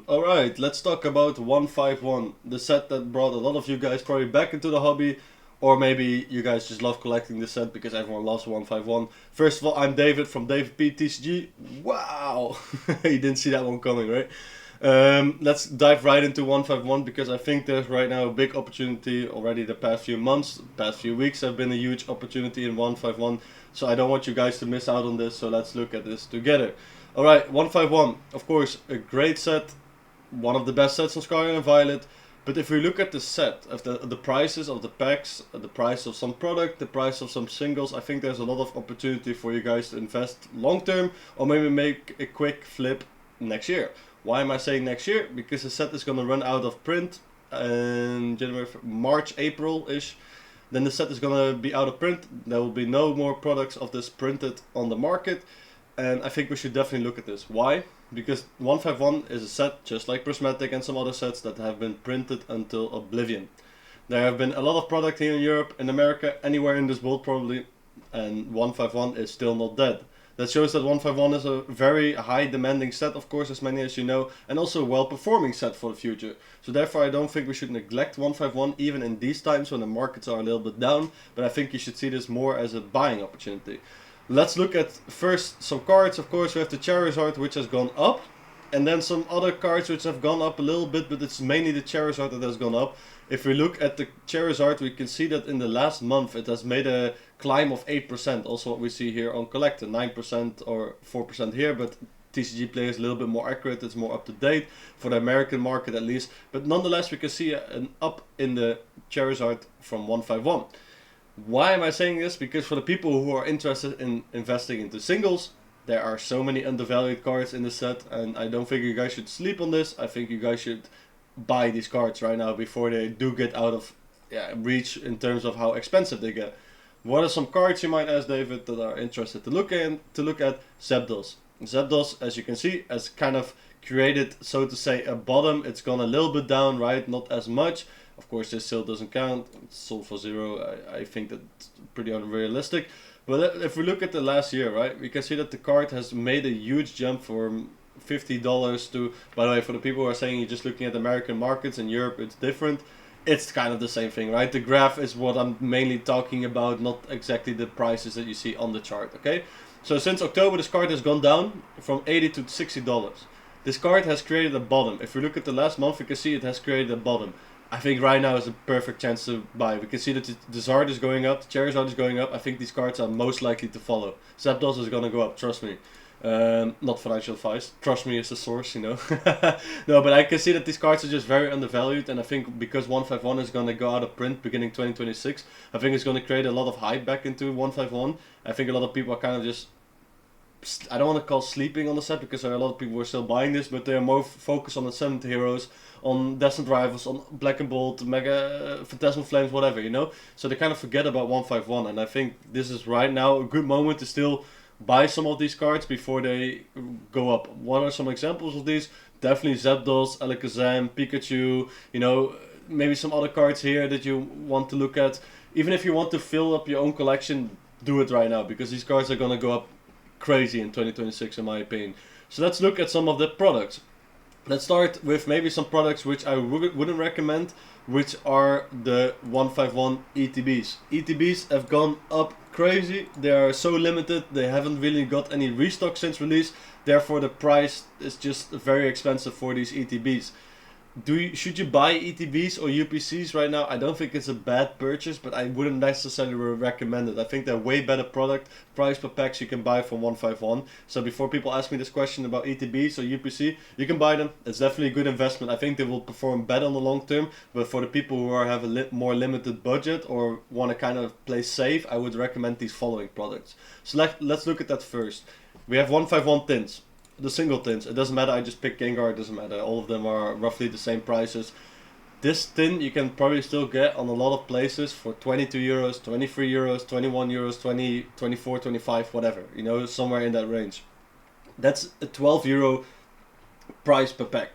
Alright, let's talk about 151, the set that brought a lot of you guys probably back into the hobby, or maybe you guys just love collecting the set because everyone loves 151. First of all, I'm David from David P TCG. Wow! You didn't see that one coming, right? Let's dive right into 151 because I think there's right now a big opportunity already. The past few months, past few weeks have been a huge opportunity in 151, so I don't want you guys to miss out on this, so let's look at this together. Alright, 151, of course, a great set, one of the best sets on Scarlet and Violet. But if we look at the set, of the prices of the packs, the price of some product, the price of some singles, I think there's a lot of opportunity for you guys to invest long term or maybe make a quick flip next year. Why am I saying next year? Because the set is going to run out of print in January, March, April-ish. Then the set is going to be out of print. There will be no more products of this printed on the market. And I think we should definitely look at this. Why? Because 151 is a set just like Prismatic and some other sets that have been printed until oblivion. There have been a lot of product here in Europe, in America, anywhere in this world probably, and 151 is still not dead. That shows that 151 is a very high demanding set, of course, as many as you know, and also a well performing set for the future. So therefore I don't think we should neglect 151 even in these times when the markets are a little bit down, but I think you should see this more as a buying opportunity. Let's look at first some cards. Of course we have the Charizard, which has gone up, and then some other cards which have gone up a little bit, but it's mainly the Charizard that has gone up. If we look at the Charizard, we can see that in the last month it has made a climb of 8%. Also what we see here on Collector, 9% or 4% here, but TCG Player is a little bit more accurate, it's more up to date for the American market at least. But nonetheless we can see an up in the Charizard from 151. Why am I saying this? Because for the people who are interested in investing into singles, there are so many undervalued cards in the set, and I don't think you guys should sleep on this. I think you guys should buy these cards right now before they do get out of reach in terms of how expensive they get. What are some cards, you might ask David, that are interested to look at? Zapdos. Zapdos, as you can see, has kind of created, so to say, a bottom. It's gone a little bit down, right? Not as much. Of course, this still doesn't count. It's sold for zero. I think that's pretty unrealistic. But if we look at the last year, right, we can see that the card has made a huge jump from $50 to, by the way, for the people who are saying you're just looking at American markets, in Europe it's different. It's kind of the same thing, right? The graph is what I'm mainly talking about, not exactly the prices that you see on the chart, okay? So since October, this card has gone down from $80 to $60. This card has created a bottom. If we look at the last month, we can see it has created a bottom. I think right now is a perfect chance to buy. We can see that the Zard is going up, the Charizard is going up. I think these cards are most likely to follow. Zapdos is going to go up, trust me. Not financial advice, trust me, is the source, you know. No, but I can see that these cards are just very undervalued, and I think because 151 is going to go out of print beginning 2026, I think it's going to create a lot of hype back into 151. I think a lot of people are kind of just, I don't want to call sleeping on the set because there are a lot of people who are still buying this, but they're more focused on the 70 heroes, on Destined Rivals, on Black and Bolt, Mega, Phantasmal Flames, whatever, you know. So they kind of forget about 151, and I think this is right now a good moment to still buy some of these cards before they go up. What are some examples of these? Definitely Zapdos, Alakazam, Pikachu, you know, maybe some other cards here that you want to look at. Even if you want to fill up your own collection, do it right now, because these cards are going to go up crazy in 2026 in my opinion. So let's look at some of the products. Let's start with maybe some products which I wouldn't recommend, which are the 151 ETBs. ETBs have gone up crazy. They are so limited. They haven't really got any restock since release. Therefore the price is just very expensive for these ETBs. Should you buy ETBs or UPCs right now? I don't think it's a bad purchase, but I wouldn't necessarily recommend it. I think they're way better product, price per packs you can buy from 151. So before people ask me this question about ETBs or UPC, you can buy them. It's definitely a good investment. I think they will perform better in the long term, but for the people who have a more limited budget or want to kind of play safe, I would recommend these following products. So let's look at that first. We have 151 tins. The single tins, it doesn't matter, I just pick Gengar, it doesn't matter, all of them are roughly the same prices. This tin you can probably still get on a lot of places for 22 euros, 23 euros, 21 euros, 20, 24, 25, whatever, you know, somewhere in that range. That's a 12 euro price per pack.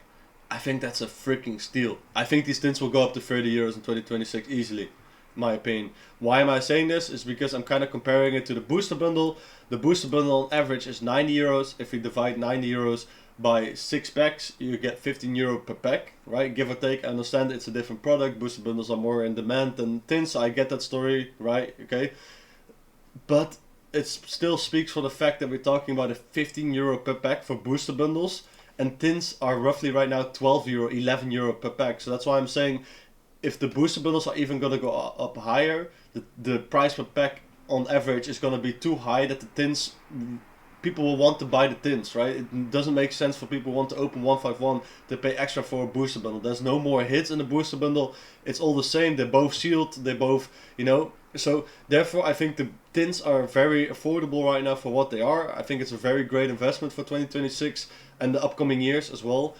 I think that's a freaking steal. I think these tins will go up to 30 euros in 2026 easily. My opinion. Why am I saying this? Is because I'm kind of comparing it to the booster bundle. The booster bundle on average is 90 euros. If we divide 90 euros buy 6 packs, you get 15 euro per pack, right? Give or take. I understand it's a different product. Booster bundles are more in demand than tins. I get that story, right? Okay. But it still speaks for the fact that we're talking about a 15 euro per pack for booster bundles, and tins are roughly right now 12 euro, 11 euro per pack. So that's why I'm saying if the booster bundles are even going to go up higher, the price per pack on average is going to be too high that the tins, people will want to buy the tins, right? It doesn't make sense for people who want to open 151 to pay extra for a booster bundle. There's no more hits in the booster bundle. It's all the same. They're both sealed. They both, So therefore, I think the tins are very affordable right now for what they are. I think it's a very great investment for 2026 and the upcoming years as well.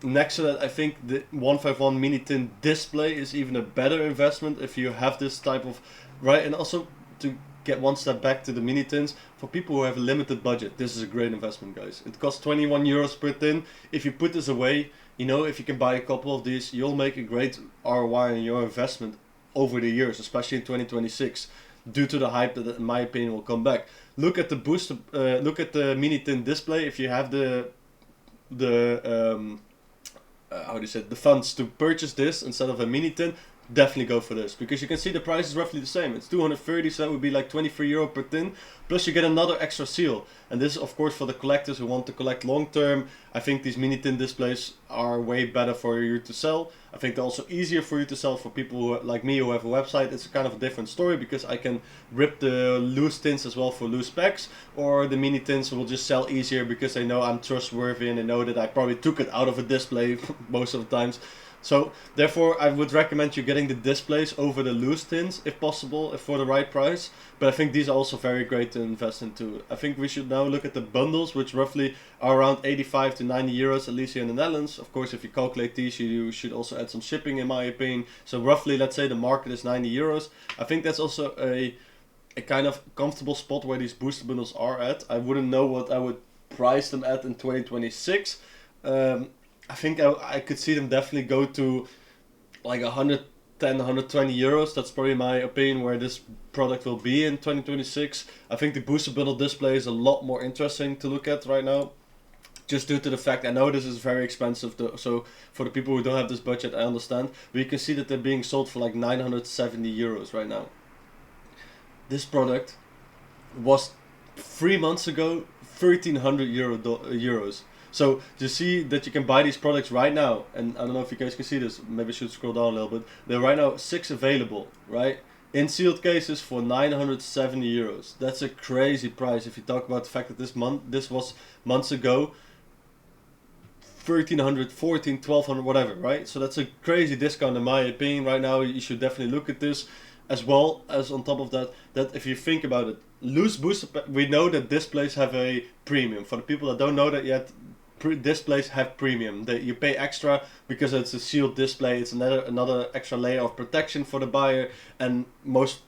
Next to that, I think the 151 mini tin display is even a better investment if you have this type of, right? And also to get one step back to the mini tins, for people who have a limited budget, this is a great investment, guys. It costs 21 euros per tin. If you put this away, if you can buy a couple of these, you'll make a great ROI on your investment over the years, especially in 2026, due to the hype that, in my opinion, will come back. Look at the booster, look at the mini tin display. If you have the funds to purchase this instead of a mini tin, definitely go for this, because you can see the price is roughly the same. It's 230, so that would be like 23 euro per tin, plus you get another extra seal. And this is of course for the collectors who want to collect long term. I think these mini tin displays are way better for you to sell. I think they're also easier for you to sell for people who, like me, who have a website. It's kind of a different story, because I can rip the loose tins as well for loose packs, or the mini tins will just sell easier because they know I'm trustworthy and they know that I probably took it out of a display most of the times. So therefore, I would recommend you getting the displays over the loose tins if possible, if for the right price. But I think these are also very great to invest into. I think we should now look at the bundles, which roughly are around 85 to 90 euros, at least here in the Netherlands. Of course, if you calculate these, you should also add some shipping, in my opinion. So roughly, let's say the market is 90 euros. I think that's also a kind of comfortable spot where these booster bundles are at. I wouldn't know what I would price them at in 2026. I think I could see them definitely go to like 110, 120 euros. That's probably my opinion where this product will be in 2026. I think the booster bundle display is a lot more interesting to look at right now, just due to the fact, I know this is very expensive, so for the people who don't have this budget, I understand. But you can see that they're being sold for like 970 euros right now. This product was 3 months ago 1,300 euros. So you see that you can buy these products right now, and I don't know if you guys can see this, maybe I should scroll down a little bit. There are right now 6 available, right? In sealed cases for 970 euros. That's a crazy price if you talk about the fact that this was months ago, 1,300, 14, 1,200, whatever, right? So that's a crazy discount in my opinion right now. You should definitely look at this, as well as on top of that, that if you think about it, loose booster, we know that displays have a premium. For the people that don't know that yet, displays have premium. You pay extra because it's a sealed display. It's another extra layer of protection for the buyer, and most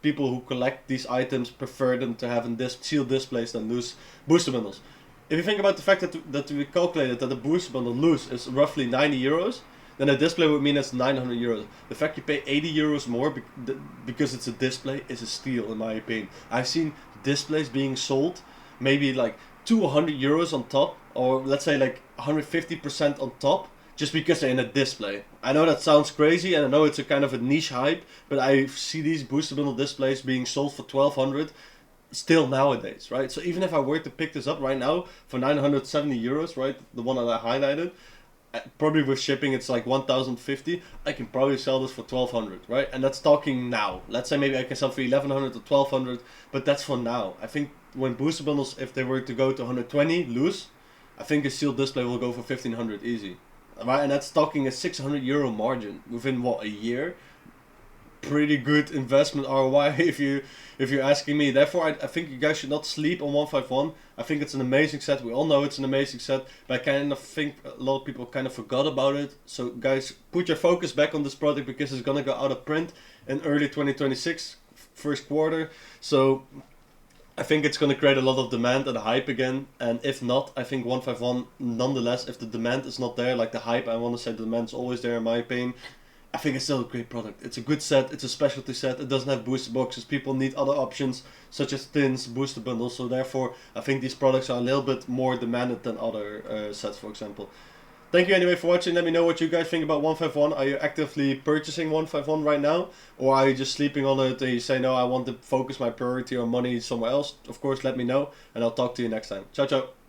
people who collect these items prefer them to have sealed displays than loose booster bundles. If you think about the fact that we calculated that the booster bundle loose is roughly 90 euros, then a display would mean it's 900 euros. The fact you pay 80 euros more because it's a display is a steal, in my opinion. I've seen displays being sold maybe like 200 euros on top, or let's say like 150% on top, just because they're in a display. I know that sounds crazy, and I know it's a kind of a niche hype, but I see these booster bundle displays being sold for 1,200 still nowadays, right? So even if I were to pick this up right now for 970 euros, right, the one that I highlighted, probably with shipping it's like 1,050, I can probably sell this for 1,200, right? And that's talking now. Let's say maybe I can sell for 1,100 or 1,200, but that's for now. I think when booster bundles, if they were to go to 120 loose, I think a sealed display will go for 1,500 easy, right? And that's talking a 600 euro margin within what, a year? Pretty good investment ROI if you're asking me. Therefore, I think you guys should not sleep on 151. I think it's an amazing set. We all know it's an amazing set, but I kind of think a lot of people kind of forgot about it. So guys, put your focus back on this product, because it's gonna go out of print in early 2026, first quarter. So I think it's gonna create a lot of demand and hype again. And if not, I think 151, nonetheless, if the demand is not there, like the hype, I want to say the demand's always there in my opinion. I think it's still a great product. It's a good set. It's a specialty set. It doesn't have booster boxes. People need other options such as tins, booster bundles. So therefore, I think these products are a little bit more demanded than other sets, for example. Thank you anyway for watching. Let me know what you guys think about 151. Are you actively purchasing 151 right now? Or are you just sleeping on it and you say, no, I want to focus my priority or money somewhere else? Of course, let me know. And I'll talk to you next time. Ciao, ciao.